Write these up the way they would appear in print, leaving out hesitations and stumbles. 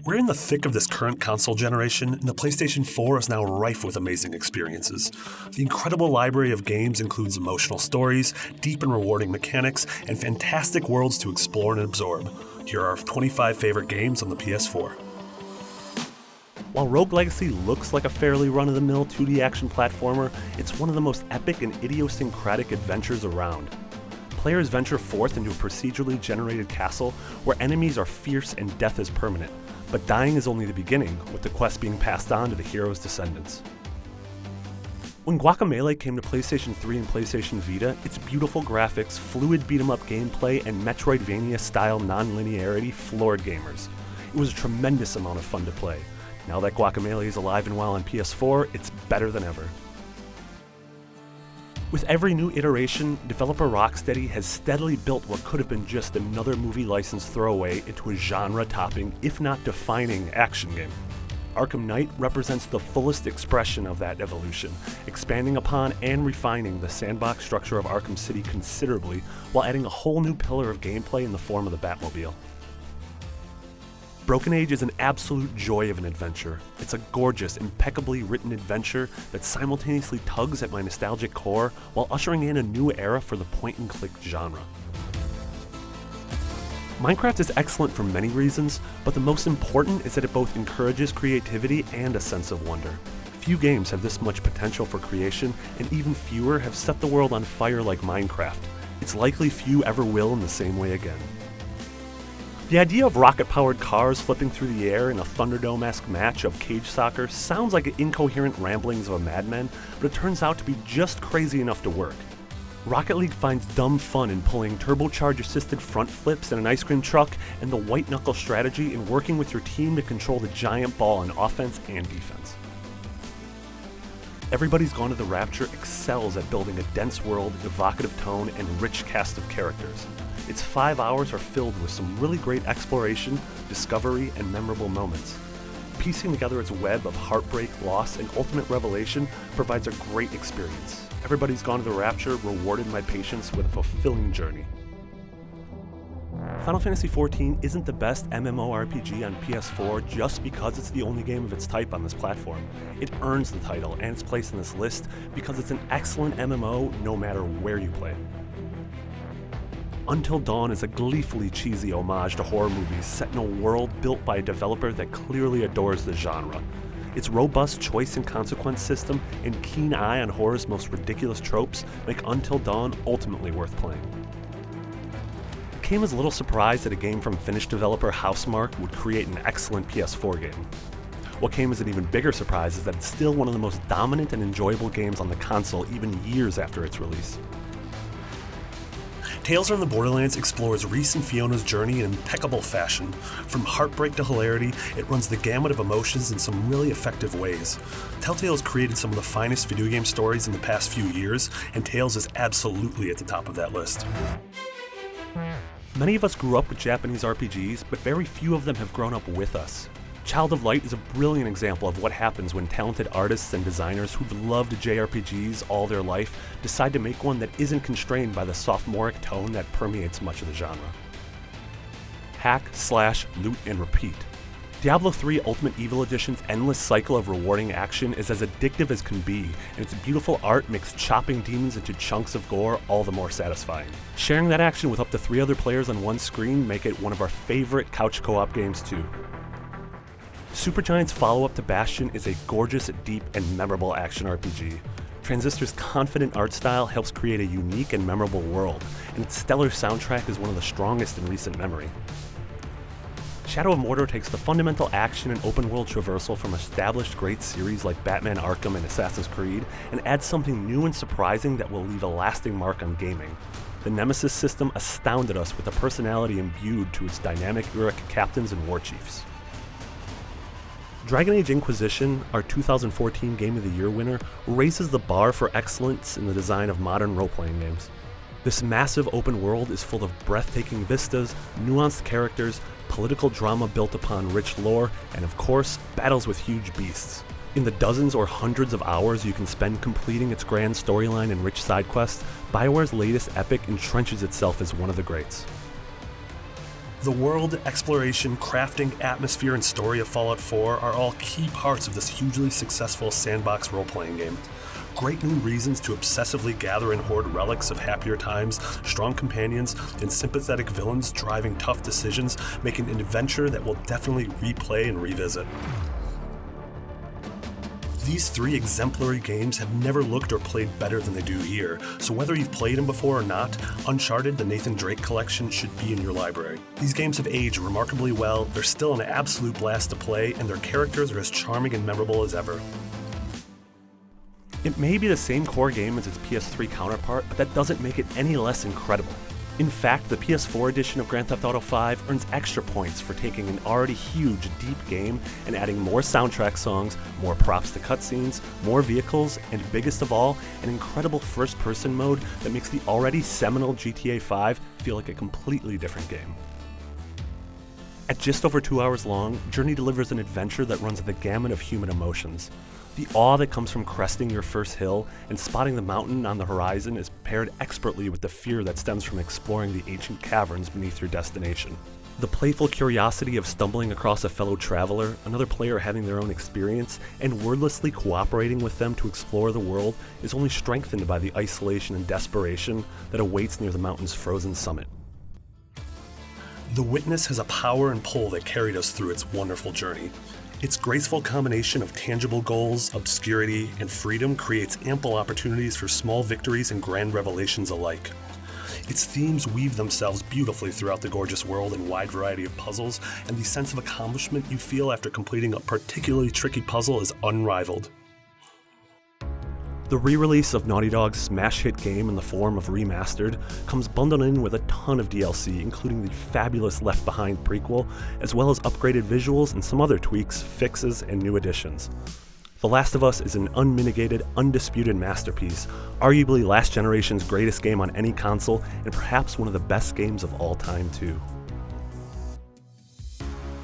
We're in the thick of this current console generation, and the PlayStation 4 is now rife with amazing experiences. The incredible library of games includes emotional stories, deep and rewarding mechanics, and fantastic worlds to explore and absorb. Here are our 25 favorite games on the PS4. While Rogue Legacy looks like a fairly run-of-the-mill 2D action platformer, it's one of the most epic and idiosyncratic adventures around. Players venture forth into a procedurally generated castle where enemies are fierce and death is permanent. But dying is only the beginning, with the quest being passed on to the hero's descendants. When Guacamelee came to PlayStation 3 and PlayStation Vita, its beautiful graphics, fluid beat-em-up gameplay, and Metroidvania-style non-linearity floored gamers. It was a tremendous amount of fun to play. Now that Guacamelee is alive and well on PS4, it's better than ever. With every new iteration, developer Rocksteady has steadily built what could have been just another movie license throwaway into a genre-topping, if not defining, action game. Arkham Knight represents the fullest expression of that evolution, expanding upon and refining the sandbox structure of Arkham City considerably, while adding a whole new pillar of gameplay in the form of the Batmobile. Broken Age is an absolute joy of an adventure. It's a gorgeous, impeccably written adventure that simultaneously tugs at my nostalgic core while ushering in a new era for the point-and-click genre. Minecraft is excellent for many reasons, but the most important is that it both encourages creativity and a sense of wonder. Few games have this much potential for creation, and even fewer have set the world on fire like Minecraft. It's likely few ever will in the same way again. The idea of rocket-powered cars flipping through the air in a Thunderdome-esque match of cage soccer sounds like incoherent ramblings of a madman, but it turns out to be just crazy enough to work. Rocket League finds dumb fun in pulling turbocharge-assisted front flips in an ice cream truck, and the white-knuckle strategy in working with your team to control the giant ball on offense and defense. Everybody's Gone to the Rapture excels at building a dense world, evocative tone, and rich cast of characters. Its 5 hours are filled with some really great exploration, discovery, and memorable moments. Piecing together its web of heartbreak, loss, and ultimate revelation provides a great experience. Everybody's Gone to the Rapture rewarded my patience with a fulfilling journey. Final Fantasy XIV isn't the best MMORPG on PS4 just because it's the only game of its type on this platform. It earns the title and its place in this list because it's an excellent MMO no matter where you play. Until Dawn is a gleefully cheesy homage to horror movies set in a world built by a developer that clearly adores the genre. Its robust choice and consequence system and keen eye on horror's most ridiculous tropes make Until Dawn ultimately worth playing. I came as a little surprised that a game from Finnish developer Housemarque would create an excellent PS4 game. What came as an even bigger surprise is that it's still one of the most dominant and enjoyable games on the console even years after its release. Tales from the Borderlands explores Reese and Fiona's journey in impeccable fashion. From heartbreak to hilarity, it runs the gamut of emotions in some really effective ways. Telltale has created some of the finest video game stories in the past few years, and Tales is absolutely at the top of that list. Many of us grew up with Japanese RPGs, but very few of them have grown up with us. Child of Light is a brilliant example of what happens when talented artists and designers who've loved JRPGs all their life decide to make one that isn't constrained by the sophomoric tone that permeates much of the genre. Hack, slash, loot, and repeat. Diablo III Ultimate Evil Edition's endless cycle of rewarding action is as addictive as can be, and its beautiful art makes chopping demons into chunks of gore all the more satisfying. Sharing that action with up to 3 other players on one screen make it one of our favorite couch co-op games too. Supergiant's follow-up to Bastion is a gorgeous, deep, and memorable action RPG. Transistor's confident art style helps create a unique and memorable world, and its stellar soundtrack is one of the strongest in recent memory. Shadow of Mordor takes the fundamental action and open-world traversal from established great series like Batman Arkham and Assassin's Creed, and adds something new and surprising that will leave a lasting mark on gaming. The Nemesis system astounded us with the personality imbued to its dynamic heroic captains and war chiefs. Dragon Age Inquisition, our 2014 Game of the Year winner, raises the bar for excellence in the design of modern role-playing games. This massive open world is full of breathtaking vistas, nuanced characters, political drama built upon rich lore, and of course, battles with huge beasts. In the dozens or hundreds of hours you can spend completing its grand storyline and rich side quests, BioWare's latest epic entrenches itself as one of the greats. The world, exploration, crafting, atmosphere, and story of Fallout 4 are all key parts of this hugely successful sandbox role-playing game. Great new reasons to obsessively gather and hoard relics of happier times, strong companions, and sympathetic villains driving tough decisions, making an adventure that we'll definitely replay and revisit. These 3 exemplary games have never looked or played better than they do here, so whether you've played them before or not, Uncharted, the Nathan Drake collection, should be in your library. These games have aged remarkably well, they're still an absolute blast to play, and their characters are as charming and memorable as ever. It may be the same core game as its PS3 counterpart, but that doesn't make it any less incredible. In fact, the PS4 edition of Grand Theft Auto V earns extra points for taking an already huge, deep game and adding more soundtrack songs, more props to cutscenes, more vehicles, and biggest of all, an incredible first-person mode that makes the already seminal GTA V feel like a completely different game. At just over 2 hours long, Journey delivers an adventure that runs the gamut of human emotions. The awe that comes from cresting your first hill and spotting the mountain on the horizon is paired expertly with the fear that stems from exploring the ancient caverns beneath your destination. The playful curiosity of stumbling across a fellow traveler, another player having their own experience, and wordlessly cooperating with them to explore the world is only strengthened by the isolation and desperation that awaits near the mountain's frozen summit. The Witness has a power and pull that carried us through its wonderful journey. Its graceful combination of tangible goals, obscurity, and freedom creates ample opportunities for small victories and grand revelations alike. Its themes weave themselves beautifully throughout the gorgeous world and wide variety of puzzles, and the sense of accomplishment you feel after completing a particularly tricky puzzle is unrivaled. The re-release of Naughty Dog's smash hit game in the form of Remastered comes bundled in with a ton of DLC, including the fabulous Left Behind prequel, as well as upgraded visuals and some other tweaks, fixes, and new additions. The Last of Us is an unmitigated, undisputed masterpiece, arguably last generation's greatest game on any console, and perhaps one of the best games of all time too.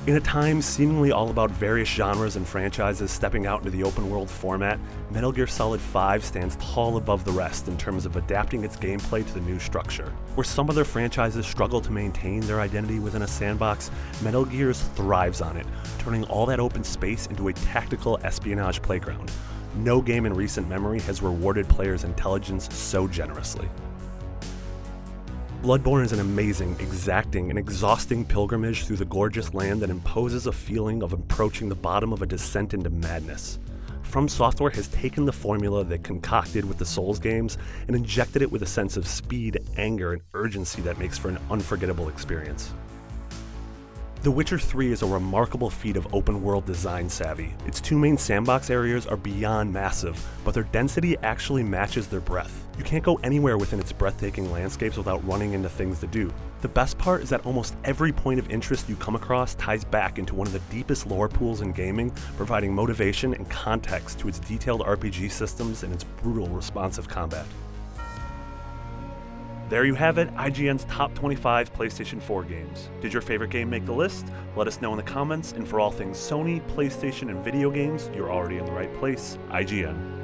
In a time seemingly all about various genres and franchises stepping out into the open world format, Metal Gear Solid 5 stands tall above the rest in terms of adapting its gameplay to the new structure. Where some other franchises struggle to maintain their identity within a sandbox, Metal Gear's thrives on it, turning all that open space into a tactical espionage playground. No game in recent memory has rewarded players' intelligence so generously. Bloodborne is an amazing, exacting, and exhausting pilgrimage through the gorgeous land that imposes a feeling of approaching the bottom of a descent into madness. From Software has taken the formula they concocted with the Souls games and injected it with a sense of speed, anger, and urgency that makes for an unforgettable experience. The Witcher 3 is a remarkable feat of open-world design savvy. Its 2 main sandbox areas are beyond massive, but their density actually matches their breadth. You can't go anywhere within its breathtaking landscapes without running into things to do. The best part is that almost every point of interest you come across ties back into one of the deepest lore pools in gaming, providing motivation and context to its detailed RPG systems and its brutal responsive combat. There you have it, IGN's top 25 PlayStation 4 games. Did your favorite game make the list? Let us know in the comments, and for all things Sony, PlayStation, and video games, you're already in the right place, IGN.